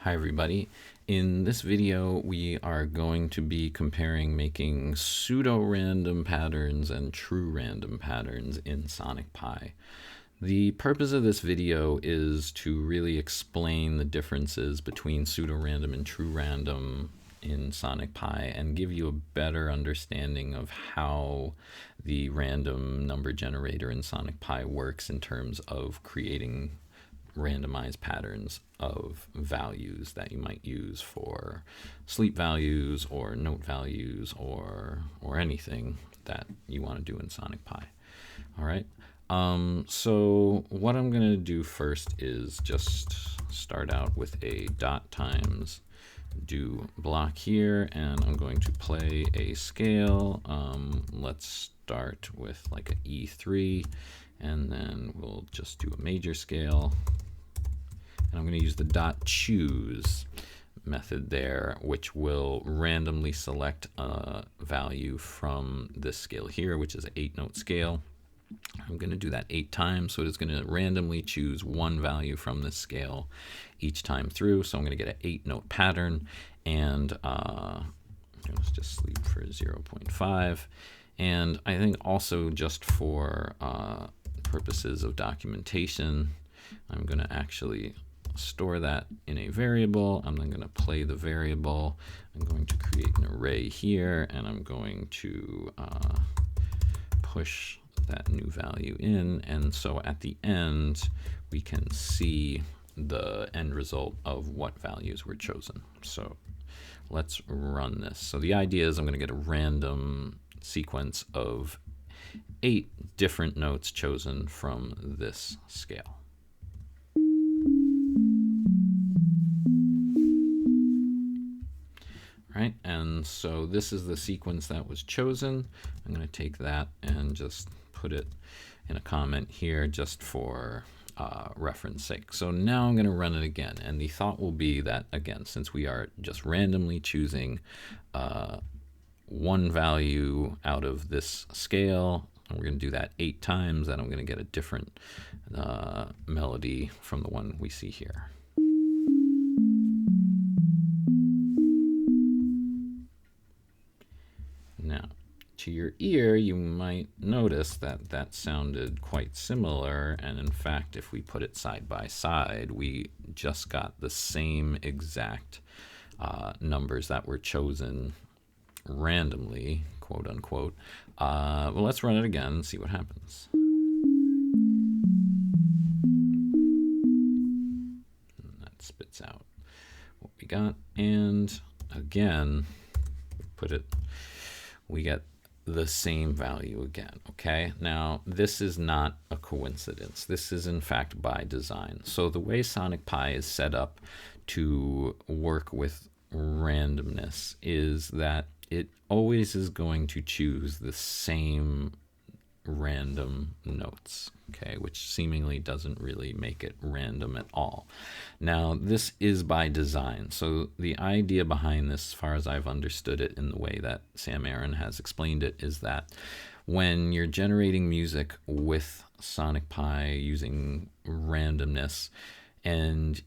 Hi everybody. In this video we are going to be comparing making pseudo-random patterns and true random patterns in Sonic Pi. The purpose of this video is to really explain the differences between pseudo-random and true random in Sonic Pi and give you a better understanding of how the random number generator in Sonic Pi works in terms of creating randomized patterns of values that you might use for sleep values or note values or anything that you want to do in Sonic Pi. All right. So what I'm going to do first is just start out with a dot times do block here, and I'm going to play a scale. Let's start with like an E3, and then we'll just do a major scale. And I'm going to use the dot choose method there, which will randomly select a value from this scale here, which is an 8-note scale. I'm going to do that 8 times, so it is going to randomly choose one value from this scale each time through. So I'm going to get an 8-note pattern, and let's just sleep for 0.5. And I think also just for purposes of documentation, I'm going to actually store that in a variable. I'm then going to play the variable. I'm going to create an array here, and I'm going to push that new value in. And so at the end, we can see the end result of what values were chosen. So let's run this. So the idea is I'm going to get a random sequence of 8 different notes chosen from this scale. Right, and so this is the sequence that was chosen. I'm going to take that and just put it in a comment here just for reference sake. So now I'm going to run it again, and the thought will be that, again, since we are just randomly choosing one value out of this scale, and we're going to do that 8 times, and I'm going to get a different melody from the one we see here. Now, to your ear, you might notice that that sounded quite similar, and in fact, if we put it side by side, we just got the same exact numbers that were chosen randomly, quote unquote. Well, let's run it again and see what happens. And that spits out what we got, and again, we get the same value again. Okay, now this is not a coincidence. This is in fact by design. So the way Sonic Pi is set up to work with randomness is that it always is going to choose the same random notes, okay, which seemingly doesn't really make it random at all. Now, this is by design. So the idea behind this, as far as I've understood it in the way that Sam Aaron has explained it, is that when you're generating music with Sonic Pi using randomness, and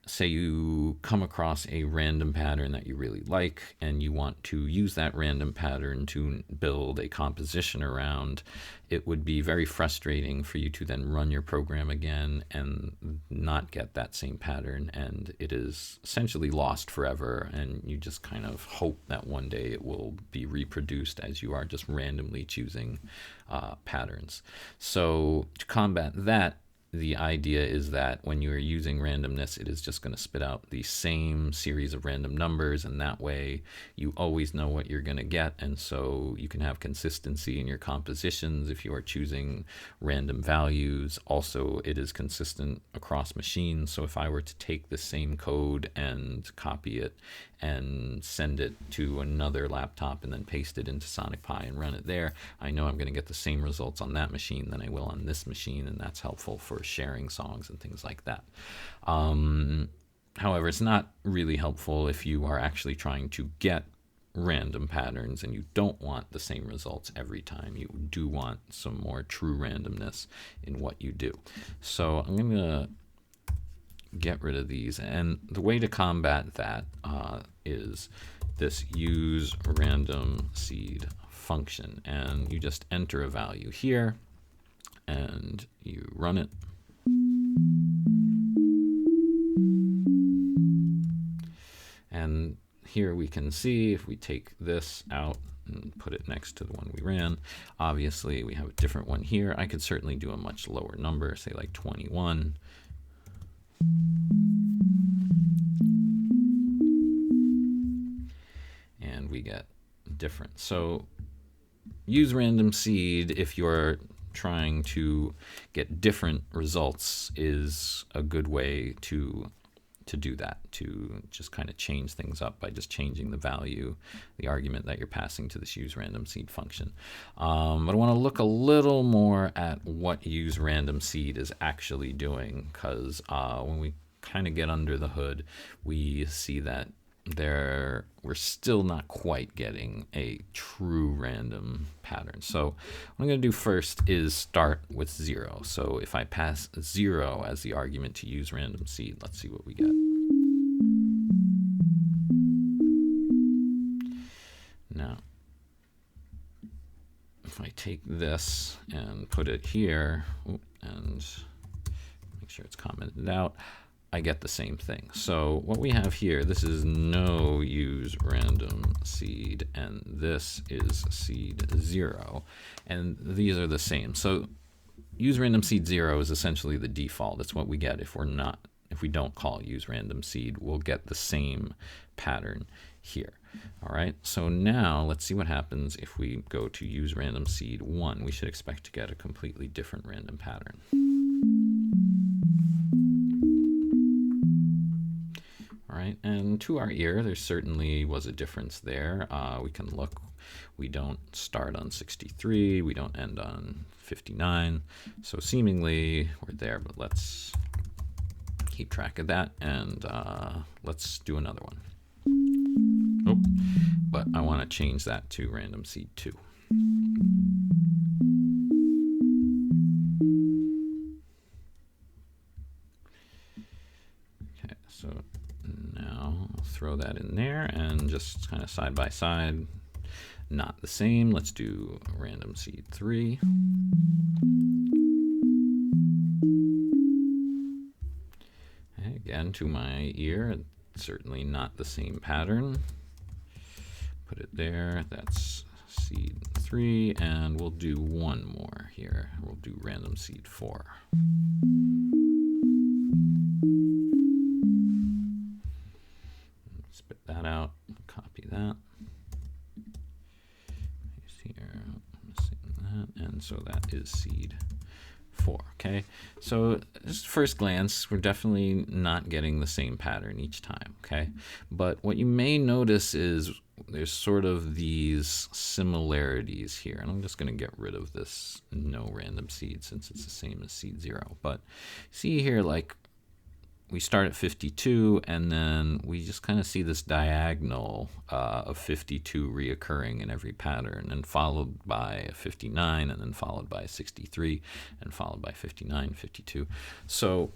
say you come across a random pattern that you really like and you want to use that random pattern to build a composition around, it would be very frustrating for you to then run your program again and not get that same pattern, and it is essentially lost forever, and you just kind of hope that one day it will be reproduced as you are just randomly choosing patterns. So to combat that, the idea is that when you are using randomness, it is just going to spit out the same series of random numbers, and that way you always know what you're going to get, and so you can have consistency in your compositions if you are choosing random values. Also, it is consistent across machines, so if I were to take the same code and copy it and send it to another laptop and then paste it into Sonic Pi and run it there, I know I'm going to get the same results on that machine than I will on this machine, and that's helpful for sharing songs and things like that. However, it's not really helpful if you are actually trying to get random patterns and you don't want the same results every time. You do want some more true randomness in what you do. So I'm going to get rid of these. And the way to combat that is this use random seed function. And you just enter a value here and you run it. And here we can see if we take this out and put it next to the one we ran, obviously we have a different one here. I could certainly do a much lower number, say like 21. And we get different. So use random seed if you're trying to get different results is a good way to do that, to just kind of change things up by just changing the value, the argument that you're passing to this use random seed function. But I want to look a little more at what use random seed is actually doing, because when we kind of get under the hood, we see that we're still not quite getting a true random pattern. So what I'm going to do first is start with 0. So if I pass 0 as the argument to use random seed, let's see what we get. Now, if I take this and put it here and make sure it's commented out, I get the same thing. So what we have here, this is no use random seed, and this is seed 0, and these are the same. So use random seed 0 is essentially the default. It's what we get if we don't call use random seed. We'll get the same pattern here. All right, so now let's see what happens if we go to use random seed 1. We should expect to get a completely different random pattern. All right, and to our ear, there certainly was a difference there. We can look. We don't start on 63. We don't end on 59. So seemingly we're there, but let's keep track of that, and let's do another one. Oh, but I want to change that to random seed 2. Okay, so now I'll throw that in there and just kind of side by side, not the same. Let's do random seed 3. And again, to my ear, it's certainly not the same pattern. Put it there. That's seed 3, and we'll do one more here. We'll do random seed 4. Spit that out, copy that. Here, missing that, and so that is seed 4. Okay, so just first glance, we're definitely not getting the same pattern each time. Okay, but what you may notice is there's sort of these similarities here, and I'm just going to get rid of this no random seed since it's the same as seed 0. But see here, like we start at 52, and then we just kind of see this diagonal of 52 reoccurring in every pattern, and followed by 59, and then followed by 63, and followed by 59, 52. So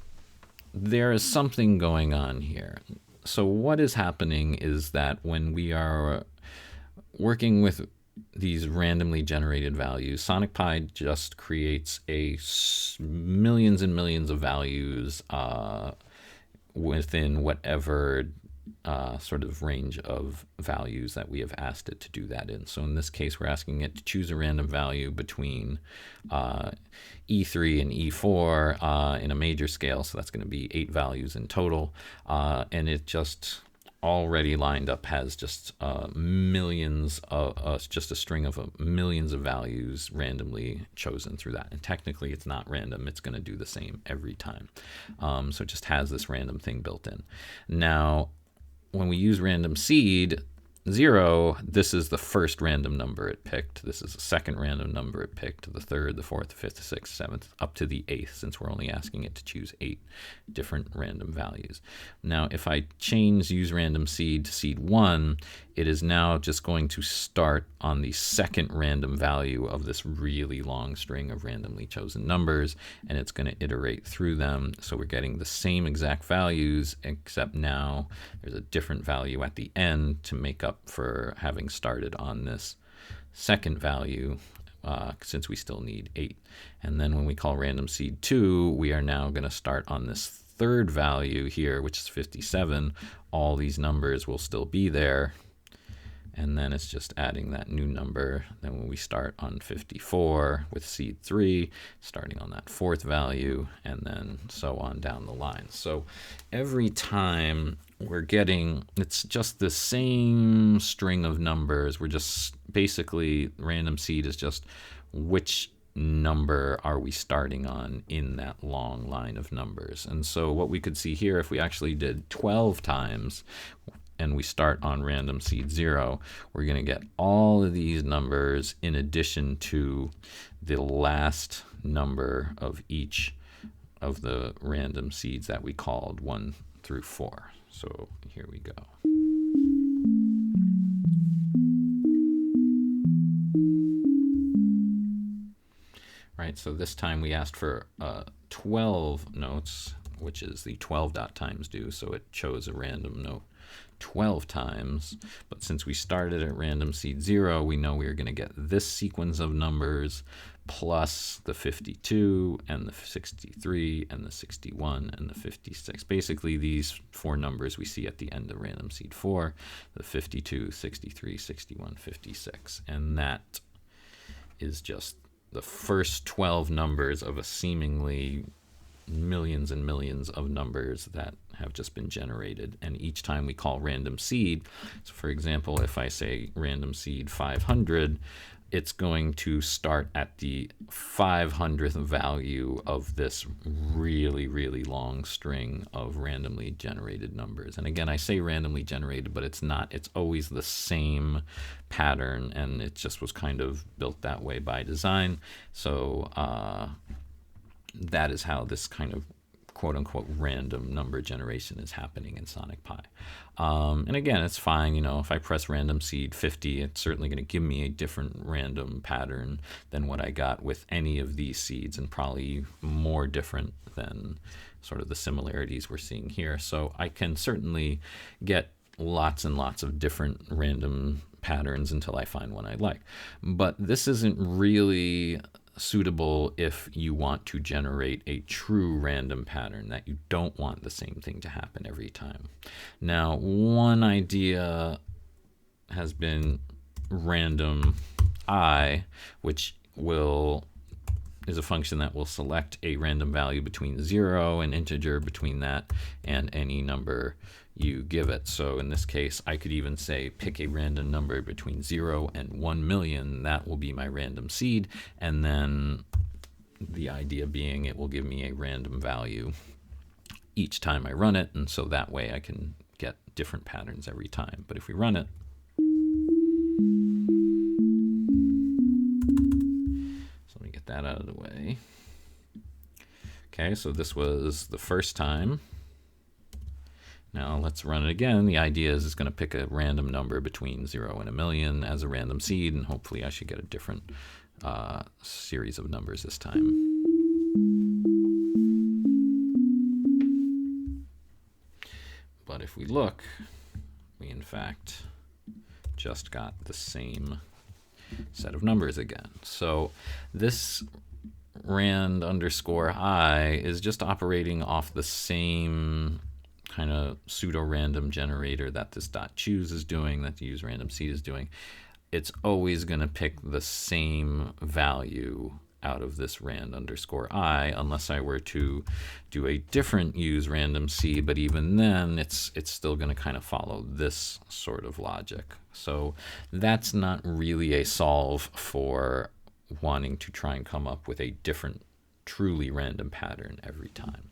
there is something going on here. So what is happening is that when we are working with these randomly generated values, SonicPy just creates millions and millions of values within whatever sort of range of values that we have asked it to do that in. So in this case, we're asking it to choose a random value between E3 and E4 in a major scale. So that's going to be 8 values in total. And it just already lined up has just millions of just a string of millions of values randomly chosen through that. And technically it's not random, it's going to do the same every time. So it just has this random thing built in. Now when we use random seed 0, this is the first random number it picked. This is the second random number it picked, the third, the fourth, the fifth, the sixth, seventh, up to the 8th, since we're only asking it to choose 8 different random values. Now, if I change use random seed to seed 1, it is now just going to start on the second random value of this really long string of randomly chosen numbers, and it's going to iterate through them. So we're getting the same exact values, except now there's a different value at the end to make up for having started on this second value, since we still need 8. And then when we call random seed 2, we are now going to start on this third value here, which is 57. All these numbers will still be there, and then it's just adding that new number. Then when we start on 54 with seed 3, starting on that fourth value, and then so on down the line. So every time we're getting, it's just the same string of numbers. We're just basically, random seed is just which number are we starting on in that long line of numbers. And so what we could see here, if we actually did 12 times, and we start on random seed 0, we're going to get all of these numbers in addition to the last number of each of the random seeds that we called 1 through 4. So here we go. Right, so this time we asked for 12 notes, which is the 12 dot times do, so it chose a random note 12 times. But since we started at random seed 0, we know we are going to get this sequence of numbers plus the 52 and the 63 and the 61 and the 56. Basically, these 4 numbers we see at the end of random seed 4, the 52, 63, 61, 56. And that is just the first 12 numbers of a seemingly millions and millions of numbers that have just been generated. And each time we call random seed, so for example, if I say random seed 500, it's going to start at the 500th value of this really, really long string of randomly generated numbers. And again, I say randomly generated, but it's not. It's always the same pattern, and it just was kind of built that way by design. So that is how this kind of quote-unquote random number generation is happening in Sonic Pi. And again, it's fine, you know, if I press random seed 50, it's certainly going to give me a different random pattern than what I got with any of these seeds, and probably more different than sort of the similarities we're seeing here. So I can certainly get lots and lots of different random patterns until I find one I like. But this isn't really suitable if you want to generate a true random pattern, that you don't want the same thing to happen every time. Now, one idea has been random I, which is a function that will select a random value between 0, an integer between that, and any number you give it. So in this case, I could even say pick a random number between 0 and 1 million. That will be my random seed. And then the idea being it will give me a random value each time I run it. And so that way I can get different patterns every time. But if we run it, so let me get that out of the way. Okay, so this was the first time. Now let's run it again. The idea is it's going to pick a random number between 0 and 1 million as a random seed, and hopefully I should get a different series of numbers this time. But if we look, we in fact just got the same set of numbers again. So this rand underscore I is just operating off the same kind of pseudo-random generator that this dot choose is doing, that the use random seed is doing. It's always going to pick the same value out of this rand underscore I, unless I were to do a different use random seed, but even then it's still going to kind of follow this sort of logic. So that's not really a solve for wanting to try and come up with a different truly random pattern every time.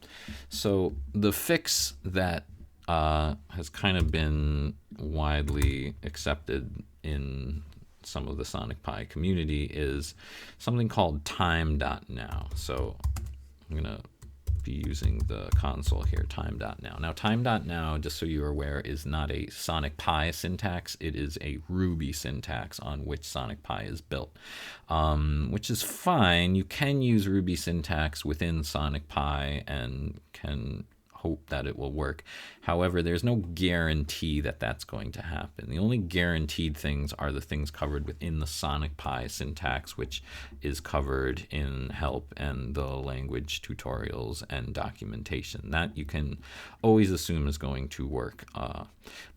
So the fix that has kind of been widely accepted in some of the Sonic Pi community is something called Time.now. So I'm going to be using the console here, Time.now. Now, Time.now, just so you're aware, is not a Sonic Pi syntax. It is a Ruby syntax on which Sonic Pi is built, which is fine. You can use Ruby syntax within Sonic Pi and can hope that it will work. However, there's no guarantee that that's going to happen. The only guaranteed things are the things covered within the Sonic Pi syntax, which is covered in help and the language tutorials and documentation. That you can always assume is going to work.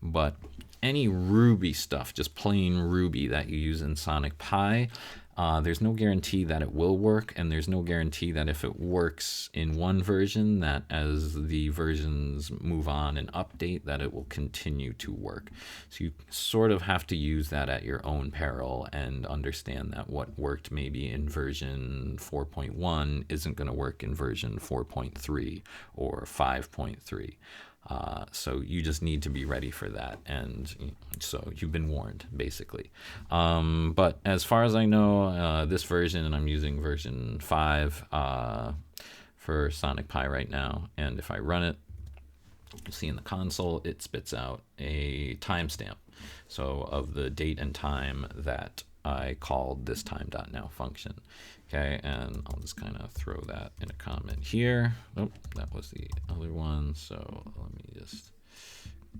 But any Ruby stuff, just plain Ruby that you use in Sonic Pi, there's no guarantee that it will work, and there's no guarantee that if it works in one version, that as the versions move on and update, that it will continue to work. So you sort of have to use that at your own peril and understand that what worked maybe in version 4.1 isn't going to work in version 4.3 or 5.3. So you just need to be ready for that, and so you've been warned, basically. But as far as I know, this version, and I'm using version 5 for Sonic Pi right now, and if I run it, you'll see in the console it spits out a timestamp, so of the date and time that I called this Time.now function. Okay, and I'll just kind of throw that in a comment here. Oh, that was the other one. So let me just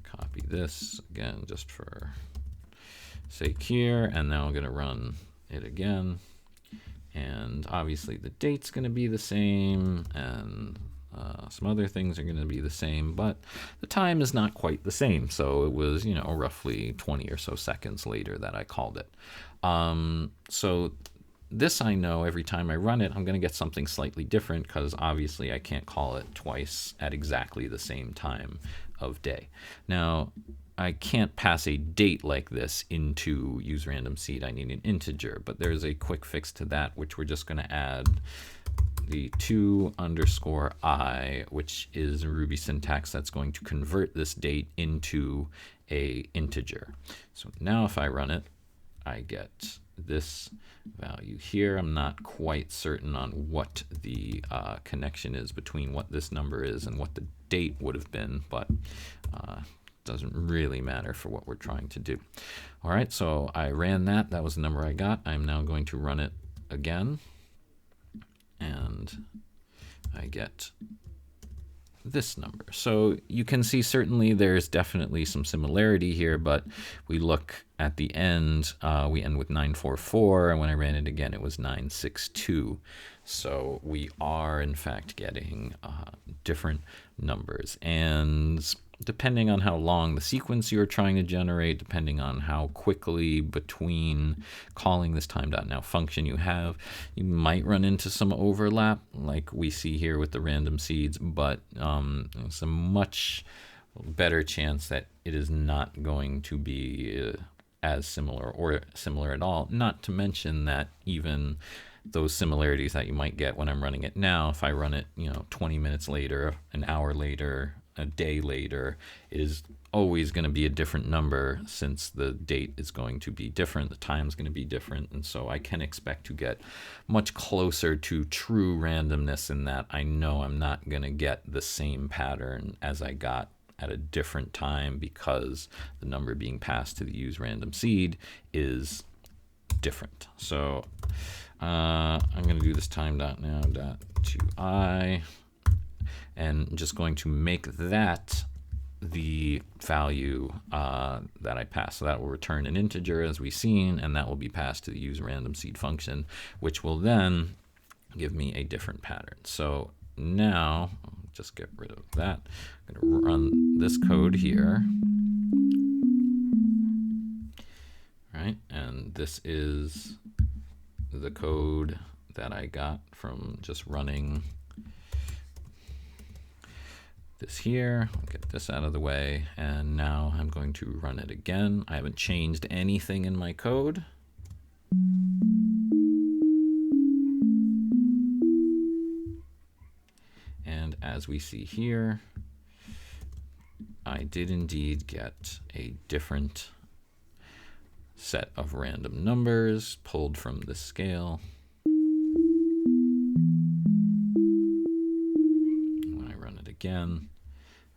copy this again, just for sake here. And now I'm going to run it again. And obviously the date's going to be the same, and some other things are going to be the same, but the time is not quite the same. So it was, roughly 20 or so seconds later that I called it. So this, I know every time I run it, I'm going to get something slightly different, because obviously I can't call it twice at exactly the same time of day. Now, I can't pass a date like this into useRandomSeed. I need an integer, but there's a quick fix to that, which we're just going to add the to_i, which is a Ruby syntax that's going to convert this date into a integer. So now if I run it, I get this value here. I'm not quite certain on what the connection is between what this number is and what the date would have been, but doesn't really matter for what we're trying to do. All right, so I ran that. That was the number I got. I'm now going to run it again, and I get this number. So you can see certainly there's definitely some similarity here, but we look at the end, we end with 944, and when I ran it again, it was 962. So we are in fact getting different numbers, and depending on how long the sequence you're trying to generate, depending on how quickly between calling this Time.now function you have, you might run into some overlap like we see here with the random seeds, but it's a much better chance that it is not going to be as similar or similar at all, not to mention that even those similarities that you might get when I'm running it now, if I run it 20 minutes later, an hour later, a day later, it is always going to be a different number, since the date is going to be different, the time is going to be different, and so I can expect to get much closer to true randomness in that I know I'm not going to get the same pattern as I got at a different time, because the number being passed to the useRandomSeed is different. So I'm going to do this Time.now.to_i, and just going to make that the value that I pass. So that will return an integer as we've seen, and that will be passed to the useRandomSeed function, which will then give me a different pattern. So now, just get rid of that. I'm going to run this code here. Right, and this is the code that I got from just running this here. I'll get this out of the way, and now I'm going to run it again. I haven't changed anything in my code. And as we see here, I did indeed get a different set of random numbers pulled from the scale. again,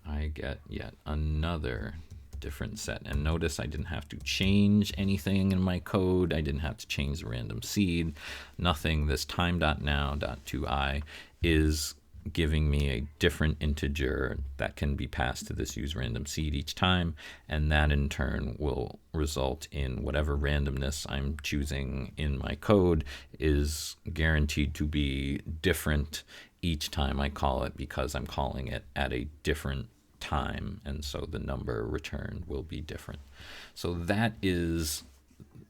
I get yet another different set. And notice I didn't have to change anything in my code. I didn't have to change the random seed. Nothing. This time.now.2i is giving me a different integer that can be passed to this use random seed each time, and that in turn will result in whatever randomness I'm choosing in my code is guaranteed to be different each time I call it, because I'm calling it at a different time, and so the number returned will be different. So that is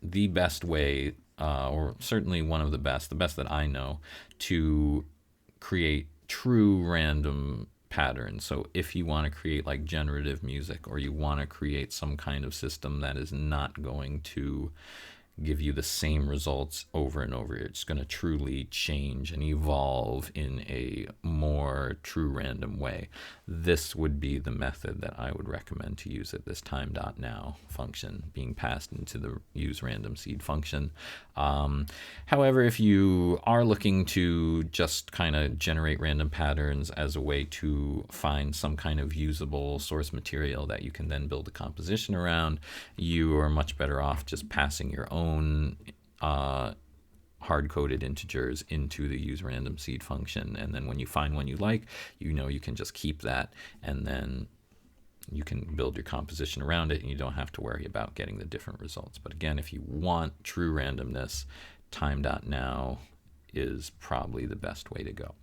the best way, or certainly one of the best that I know, to create true random patterns. So if you want to create like generative music, or you want to create some kind of system that is not going to give you the same results over and over, it's going to truly change and evolve in a more true random way, this would be the method that I would recommend to use at this time.now function being passed into the use random seed function. However, if you are looking to just kind of generate random patterns as a way to find some kind of usable source material that you can then build a composition around, you are much better off just passing your own hard-coded integers into the use random seed function, and then when you find one you like, you can just keep that, and then you can build your composition around it, and you don't have to worry about getting the different results. But again, if you want true randomness, time.now is probably the best way to go.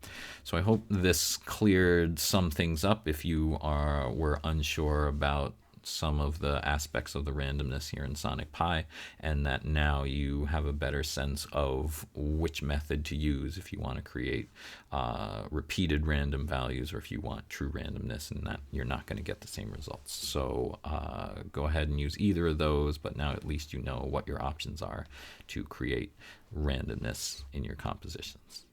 So I hope this cleared some things up if you were unsure about some of the aspects of the randomness here in Sonic Pi, and that now you have a better sense of which method to use if you want to create repeated random values, or if you want true randomness and that you're not going to get the same results. So go ahead and use either of those, but now at least you know what your options are to create randomness in your compositions.